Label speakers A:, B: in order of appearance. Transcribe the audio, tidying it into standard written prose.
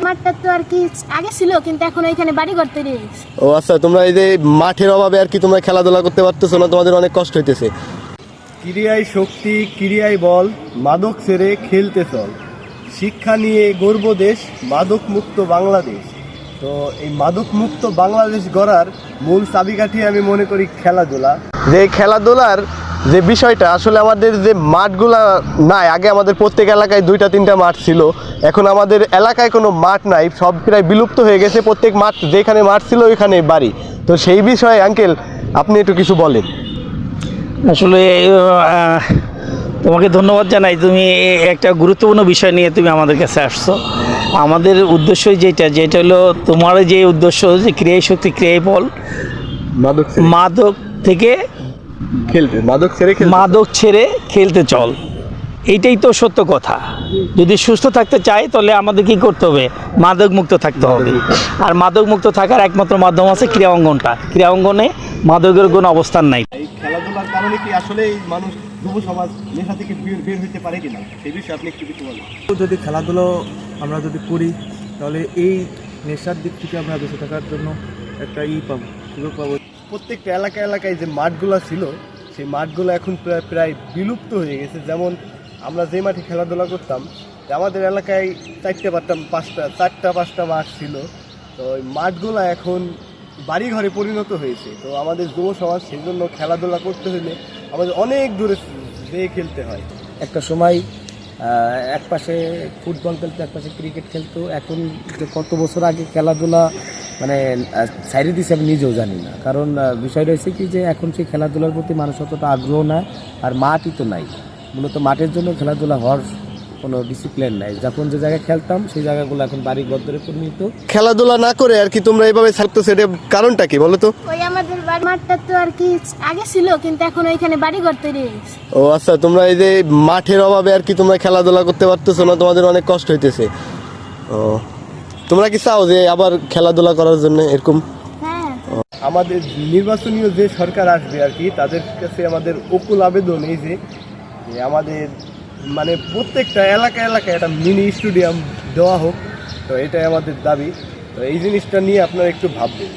A: মাঠটা তো আর কি আগে ছিল, কিন্তু এখন এখানে বাড়ি ঘর তৈরি হয়েছে।
B: ও আচ্ছা, তোমরা এই যে মাঠের অভাবে আর কি তোমরা খেলাধুলা করতে পারতেছো না, তোমাদের অনেক কষ্ট হইতেছে। ক্রীড়ায় শক্তি, ক্রীড়ায় বল, মাদক ছেড়ে খেলতে চল, শিক্ষা নিয়ে গর্ব দেশ, মাদক মুক্ত বাংলাদেশ। তো এই মাদক মুক্ত বাংলাদেশ গড়ার মূল চাবিকাঠি আমি মনে করি খেলাধুলা। যে খেলাধুলার যে বিষয়টা আসলে আমাদের যে মাঠগুলা নাই, আগে আমাদের প্রত্যেক এলাকায় 2-3টা মাঠ ছিল, এখন আমাদের এলাকায় কোনো মাঠ নাই, সব প্রায় বিলুপ্ত হয়ে গেছে। প্রত্যেক মাঠ যেখানে মাঠ ছিল ওইখানে বাড়ি। তো সেই বিষয়ে আঙ্কেল আপনি একটু কিছু বলেন।
C: আসলে তোমাকে ধন্যবাদ জানাই, তুমি একটা গুরুত্বপূর্ণ বিষয় নিয়ে তুমি আমাদের কাছে আসছো। আমাদের উদ্দেশ্যই যেটা হলো তোমার যে উদ্দেশ্য যে ক্রিয়াই শক্তি ক্রিয়াই বল, মাদক থেকে মাদক ছেড়ে খেলতে চল, এইটাই তো সত্য কথা। যদি সুস্থ থাকতে চাই তাহলে আমাদের কি করতে হবে? মাদক মুক্ত থাকতে হবে। আর মাদক মুক্ত থাকার একমাত্র মাধ্যম আছে ক্রীড়া অঙ্গনটা। ক্রীড়া অঙ্গনে মাদকের কোনো অবস্থান নাই।
B: এই খেলাধুলার কারণে কি আসলে মানুষ যুব সমাজ নেশা থেকে বের হইতে পারে কিনা, সেই বিষয়ে আপনি একটু কিছু বলেন।
D: যদি খেলাধুলো আমরা যদি করি তাহলে এই নেশার দিক থেকে আমরা বেঁচে থাকার জন্য একটা সুযোগ পাবো।
B: প্রত্যেকটা এলাকায় যে মাঠগুলো ছিল সেই মাঠগুলো এখন প্রায় বিলুপ্ত হয়ে গেছে। যেমন আমরা যে মাঠে খেলাধুলা করতাম, আমাদের এলাকায় 4-5টা মাঠ ছিল। তো ওই মাঠগুলো এখন বাড়িঘরে পরিণত হয়েছে। তো আমাদের যুব সমাজ সেই জন্য খেলাধুলা করতে হলে আমাদের অনেক দূরে যেয়ে খেলতে হয়।
E: একটা সময় এক পাশে ফুটবল খেলতো, এক পাশে ক্রিকেট খেলতো। এখন যে কত বছর আগে খেলাধুলা মানে সাইডে দিয়েছে আমি নিজেও জানি না। কারণ বিষয় রয়েছে কি যে এখন সেই খেলাধুলার প্রতি মানুষ অতটা আগ্রহ না, আর মাঠই তো নাই। মূলত মাঠের জন্য খেলাধুলা হওয়ার কোনো ডিসিপ্লিন নাই। যখন যে জায়গায় খেলতাম সেই জায়গাগুলো এখন বাড়ি ঘর ধরে পরিণত।
B: খেলাধুলা না করে আর কি তোমরা এইভাবে ছাড়তো, সেটা কারণটা কি বলো তো?
A: ওই আমাদের মাঠটা তো আর কি আগে ছিল, কিন্তু এখন এখানে বাড়ি ঘর তৈরি হয়েছে।
B: ও আচ্ছা, তোমরা এই যে মাঠের অভাবে আর কি তোমরা খেলাধুলা করতে পারতেছো না, তোমাদের অনেক কষ্ট হইতেছে। ও, তোমরা কি চাও যে আবার খেলাধুলা করার জন্য এরকম?
A: হ্যাঁ,
B: আমাদের নির্বাচনীয় যে সরকার আসবে আর কি, তাদের কাছে আমাদের অকুল আবেদন এই যে আমাদের মানে প্রত্যেকটা এলাকায় একটা মিনি স্টেডিয়াম দেওয়া হোক। তো এটাই আমাদের দাবি। তো এই জিনিসটা নিয়ে আপনারা একটু ভাববেন।